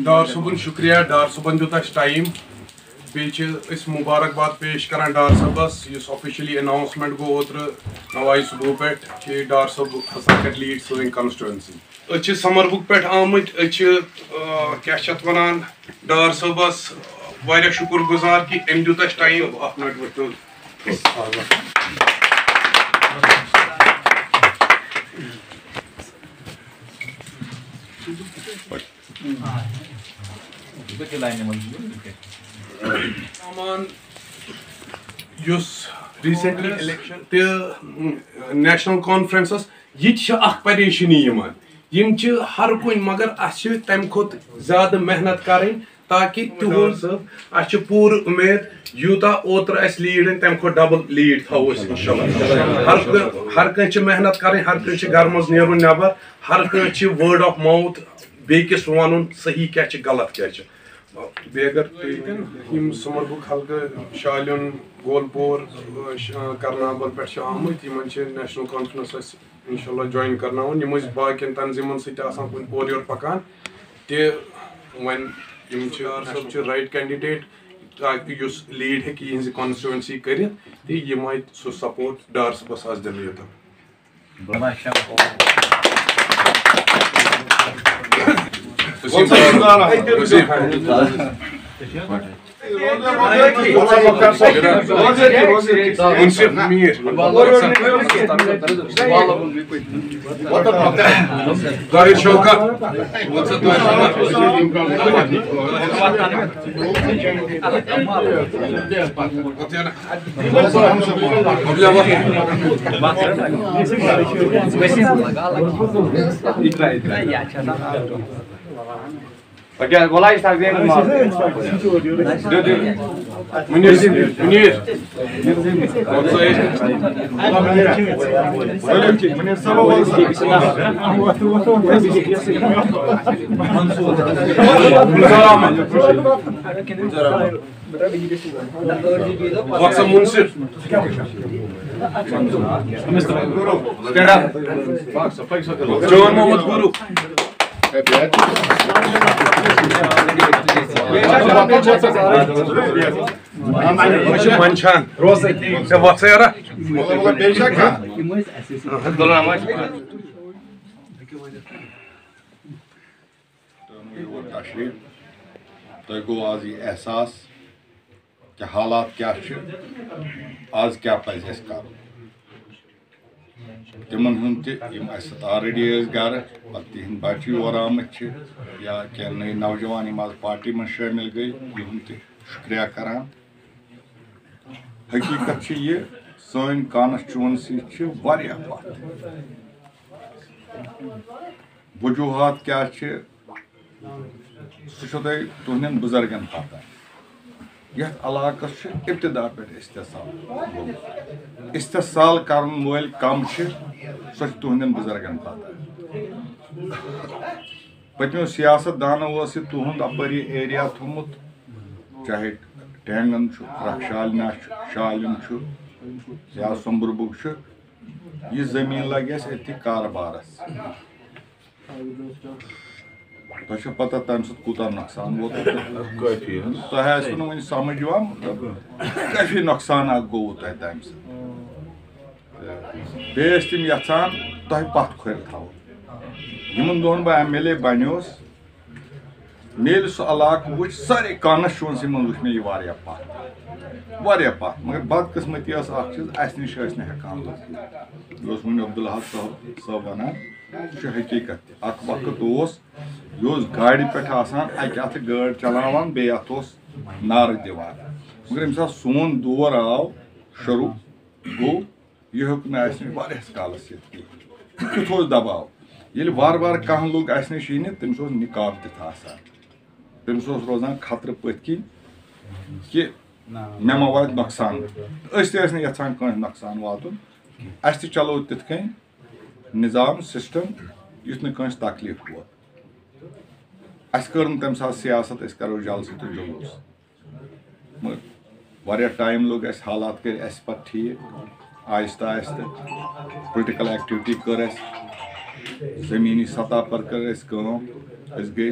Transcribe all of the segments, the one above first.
ڈار صٲبُن شُکریہ ڈار صٲبن دیُت اَسہِ ٹایم بیٚیہِ چھِ أسۍ مُبارکباد پیش کران ڈار صٲبس یُس آفِشلی اناوسمنٹ گوٚو اوترٕ نوائی صُبحو پٮ۪ٹھ کہِ ڈار صٲب ہسا کَرِ لیٖڈ سٲنۍ کانسٹچُوینسی أسۍ چھِ سمربُک پٮ۪ٹھ آمٕتۍ أسۍ چھِ کیاہ چھِ اتھ وَنان ڈار صٲبس واریاہ شُکُر گُزار کہِ أمۍ دیُت اَسہِ ٹایم اکھ مِنٹ ؤتھِو یُس ریسنٹلی الیکشن تہِ نیشنل کانفرنسس یہِ تہِ چھِ اکھ پریشٲنی یِمن یِم چھِ ہر کُنہِ مگر اَسہِ چھِ تمہِ کھۄتہٕ زیادٕ محنت کرٕنۍ تاکہِ تِہُنٛد اَسہِ چھِ پوٗرٕ اُمید یوٗتاہ اوترٕ اَسہِ لیٖڈ أنۍ تمہِ کھۄتہٕ ڈبل لیٖڈ تھاوو أسۍ انشاء اللہ ہر کٲنٛسہِ چھِ محنت کرٕنۍ ہر کٲنٛسہِ چھِ گرٕ منٛز نیرُن نیبر ہر کٲنٛسہِ چھِ وٲرڈ آف ماوُتھ بیٚکِس وَنُن صحیح کیاہ چھِ غلط کیاہ چھِ بیٚیہِ اگر تُہۍ یِم سُمربُک حلقہٕ شالیُن گول پور کرنابل پٮ۪ٹھ چھِ آمٕتۍ یِمن چھِ نیشنل کانفرنس اَسہِ انشاء اللہ جوین کرناوُن یِم ٲسۍ باقین تنظیٖمن سۭتۍ آسان کُنہِ اورٕ یورٕ پکان تہِ وۄنۍ یِم چھِ ڈار صٲب چھِ رایٹ کینڈِڈیٹ تاکہِ یُس لیٖڈ ہیٚکہِ یِہنٛزِ کانسٹچُوینسی کٔرِتھ تہٕ یِم واتہِ سُہ سپورٹ ڈار صٲبس آسہِ دِنہٕ یوٚتن جان محمد گورو منچان ژےٚ وَژھ یارا تۄہہِ گوٚو آز یہِ احساس کہِ حالات کیٛاہ چھِ آز کیٛاہ پَزِ اَسہِ کَرُن تِمن ہُنٛد تہِ یِم اَسہِ سۭتۍ آلریڈی ٲسۍ گرٕ پَتہٕ تِہنٛدۍ بَچہِ یور آمٕتۍ چھِ یا کینٛہہ نٔے نوجوان یِم آز پارٹی منٛز شٲمِل گٔے یِہُنٛد تہِ شُکریہ کران حقیٖقت چھِ یہِ سٲنۍ کانسٹچُوینسی چھِ واریاہ پتھ وجوٗہات کیٛاہ چھِ سُہ چھُو تۄہہِ تُہنٛدٮ۪ن بُزرگن پتہ یتھ علاقس چھُ ابتدا پٮ۪ٹھ استحصال گوٚمُت استحصال کرن وٲلۍ کم چھِ سۄ چھِ تُہنٛدٮ۪ن بُزرگن پتہ پٔتمیو سیاست دانو اوس یہِ تُہُنٛد اپٲری ایریا تھوٚمُت چاہے ٹینگن چھُ رکھشالنا چھُ شالِم چھُ یا سُمبربُک چھُ یہِ زٔمیٖن لگہِ اَسہِ أتھی کاربارس تۄہہِ چھو پتہ تمہِ سۭتۍ کوٗتاہ نۄقصان ووت تۄہہِ آسِوٕ نہٕ وُنہِ سمجھ یِوان مطلب کٲفی نۄقصان اکھ گوٚوٕ تۄہہِ تمہِ سۭتۍ بیٚیہِ ٲسۍ تِم یژھان تۄہہِ پتھ کھورِ تھاوُن یِمن دۄہن بہٕ ایم ایل اے بنیوس مےٚ ییٚلہِ سُہ علاقہٕ وٕچھ سارے کانسٹچُوینسی منٛز وٕچھ مےٚ یہِ واریاہ پتھ مگر بدقٕسمتی ٲس اکھ چیٖز اسہِ نِش ٲسۍ نہٕ ہٮ۪کان وٲتِتھ یہِ اوس وُنہِ عبدالحق صٲب ونان یہِ چھُ حقیٖقت تہِ اکھ وقت اوس یہِ اوس گاڑِ پٮ۪ٹھ آسان اکہِ اَتھٕ گٲڑۍ چلاوان بیٚیہِ اَتھٕ اوس نعرٕ دِوان مگر ییٚمہِ ساتہٕ سون دور آو شروٗع گوٚو یہِ ہیوٚک نہٕ اَسہِ نِش واریاہس کالس یِتھ کینٛہہ یہِ کیُتھ اوس دباو ییٚلہِ وارٕ وارٕ کانٛہہ لوٚگ اَسہِ نِش یِنہِ تٔمِس اوس نِقاب تہِ آسان تٔمِس اوس روزان خطرٕ پٔتھۍ کِنۍ کہِ مےٚ ما واتہِ نۄقصان أسۍ تہِ ٲسۍ نہٕ یژھان کٲنٛسہِ نۄقصان واتُن اَسہِ تہِ چلو تِتھ کٔنۍ نظام سِسٹم یُتھ نہٕ کٲنٛسہِ تکلیٖف ووت اَسہِ کٔر نہٕ تَمہِ ساتہٕ سیاست أسۍ کَرو جلسہٕ تہٕ جلوٗس مگر واریاہ ٹایم لوٚگ اَسہِ حالات کٔرۍ اَسہِ پَتہٕ ٹھیٖک آہِستہ آہِستہ پُلٹِکل ایکٹِوِٹی کٔر اَسہِ زٔمیٖنی سطح پر کٔر اَسہِ کٲم أسۍ گٔے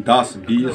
10, 20,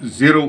0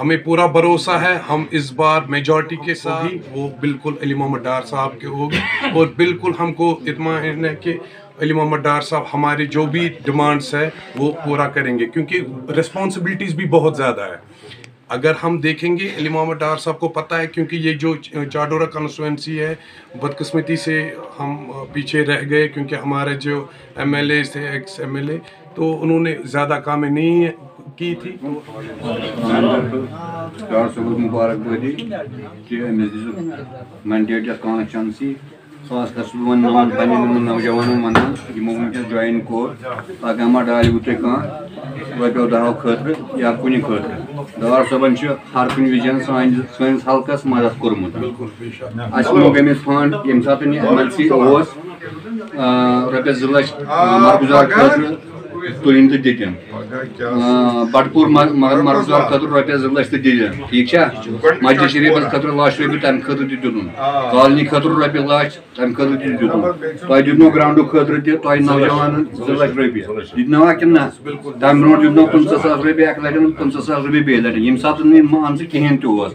ہمیں پورا بھروسہ ہے ہم اس بار میجورٹی کے ساتھ وہ بالکل علی محمد ڈار صاحب کے ہوگی اور بالکل ہم کو اطمینان ہے کہ علی محمد ڈار صاحب ہماری جو بھی ڈیمانڈس ہے وہ پورا کریں گے کیونکہ رسپانسبلٹیز بھی بہت زیادہ ہے. اگر ہم دیکھیں گے علی محمد ڈار صاحب کو پتہ ہے کیونکہ یہ جو چاڈورہ کانسٹیچوئنسی ہے بدقسمتی سے ہم پیچھے رہ گئے کیونکہ ہمارے جو ایم ایل اے تھے ایکس ایم ایل اے تو انہوں نے زیادہ کامیں نہیں کی تھی. ڈار صٲبس مبارکبٲدی کہ أمِس دِژٕکھ مینڈیٹ یَتھ کانسٹیچوَنسی خاص کر چھُس بہٕ وَنان پنٛنٮ۪ن نوجوانن وَنان یِمو وٕنکٮ۪س جویِن کوٚر اگر ما ڈالیوٕ تۄہہِ کانٛہہ رۄپیو دَہو خٲطرٕ یا کُنہِ خٲطرٕ ڈار صٲبن چھُ ہر کُنہِ وِزِ سٲنِس حلقس مدد کوٚرمُت. اَسہِ موٚگ أمِس فنڈ ییٚمہِ ساتہٕ یہِ ایم ایل سی اوس رۄپیس 2 لچھ مرگُزار خٲطرٕ تُلٕنۍ تہٕ دِتِن بٹپوٗر مرگُزار خٲطرٕ رۄپیس 2 لچھ تہٕ دِتِن ٹھیٖک چھا مسجد شریٖفس خٲطرٕ 1 لچھ رۄپیہِ تمہِ خٲطرٕ تہِ دِتُن کالنی خٲطرٕ رۄپیہِ 1 لچھ تمہِ خٲطرٕ تہِ دِتُن تۄہہِ دیُتنو گراونڈٕ خٲطرٕ تہِ تۄہہِ نوجوانن 2 لچھ رۄپیہِ دِتنوا کِنہٕ نہ تمہِ برونٛٹھ دیُتنو 15,000 رۄپیہِ اکہِ لٹہِ 15,000 رۄپیہِ بیٚیہِ لٹہِ ییٚمہِ ساتہٕ نہٕ مان ژٕ کِہینۍ تہِ اوس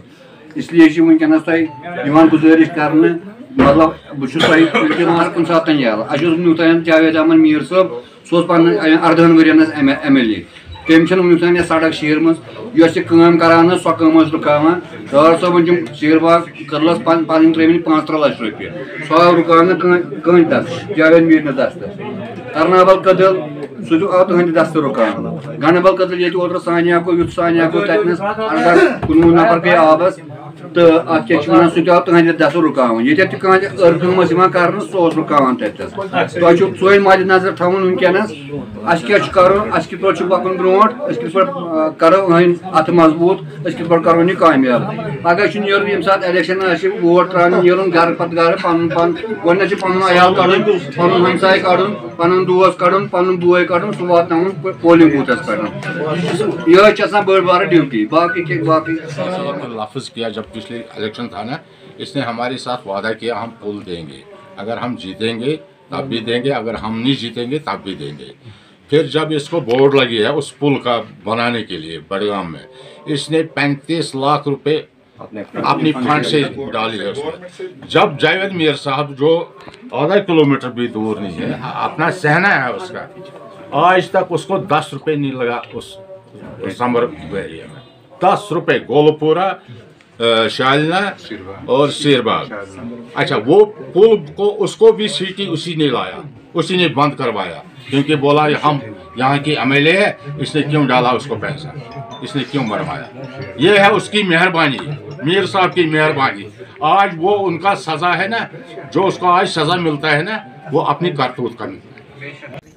اسلیے چھِ وٕنکیٚنس تۄہہِ یِوان گُزٲرِش کرنہٕ مطلب بہٕ چھُس تۄہہِ دِوان کُنہِ ساتہٕ تانۍ یَلہٕ اَسہِ اوس وٕنیُک تانۍ جاوید احمد میٖر صٲب سُہ اوس پنٕنۍ 18 ؤرین حظ ایم ایل اے تٔمۍ چھنہٕ وٕنیُک تانۍ یۄس سڑک شیٖرمٕژ یۄس یہِ کٲم کران ٲس سۄ کٲم ٲس رُکاوان ڈار صٲبن چھِ شیٖر باغ کٔدلس پنٕنۍ ترٲومٕتۍ 5-3 لچھ رۄپیہِ سُہ آو رُکاونہٕ کٕہٕنۍ دستہٕ جاوید میٖرنہِ دستہٕ کرناول کٔدٕل سُہ تہِ آو تُہنٛدِ دستہٕ رُکاونہٕ گنڈبل کٔدٕل ییٚتہِ اوترٕ سانیا گوٚو یُتھ سانیا گوٚو تتنس 19 نفر گٔے آبس تہٕ اتھ کیاہ چھِ ونان سُہ تہِ آو تُہنٛدِ دستہٕ رُکاوُن ییٚتٮ۪تھ تہِ کانٛہہ تہِ أر کٲم ٲس یِوان کرنہٕ سُہ اوس رُکاوان تتٮ۪س تۄہہِ چھُو سُے مدِ نظر تھاوُن وٕنکیٚنس اَسہِ کیاہ چھُ کرُن اَسہِ کِتھ پٲٹھۍ چھُ پکُن برونٛٹھ أسۍ کِتھ پٲٹھۍ کرو أہٕنٛدۍ اتھٕ مضبوٗط أسۍ کِتھ پٲٹھۍ کرون یہِ کامیاب پگہہ چھُ نیرُن ییٚمہِ ساتہٕ الیکشن آسہِ ووٹ تراونہِ نیرُن گرٕ پتہٕ گرٕ پنُن گۄڈٕنیتھ چھُ پنُن عیال کڑُن پنُن ہمساے کڑُن پنُن دوس کڑُن پنُن بوے کڑُن سُہ واتناوُن پولنگ بوتھس پٮ۪ٹھ یِہے چھِ آسان بٔڑ بارٕ ڈیوٹی باقٕے لفظ کیا جب پچھلے الیکشن تھا نا اس نے ہمارے ساتھ وعدہ کیا ہم پل دیں گے اگر ہم جیتیں گے تب بھی دیں گے اگر ہم نہیں جیتیں گے تب بھی دیں گے. پھر جب اس کو بورڈ لگی ہے اس پل کا بنانے کے لیے بڑگام میں اس نے 35 لاکھ روپے اپنی فنڈ سے ڈالی ہے اس میں. جب جاوید میر صاحب جو آدھا کلومیٹر بھی دور نہیں ہے اپنا سہنا ہے اس کا آج تک اس کو 10 روپے نہیں لگا اس سمر ایریا میں 10 روپے گولپورہ شالنا اور شیرباغ. اچھا وہ پل کو اس کو بھی سیٹی اسی نے لایا اسی نے بند کروایا کیونکہ بولا ہم یہاں کی ایم ایل اے ہے اس نے کیوں ڈالا اس کو پیسہ اس نے کیوں بنوایا. یہ ہے اس کی مہربانی میر صاحب کی مہربانی. آج وہ ان کا سزا ہے نا جو اس کو آج سزا ملتا ہے نا وہ اپنی کرتوت کا ملتا ہے.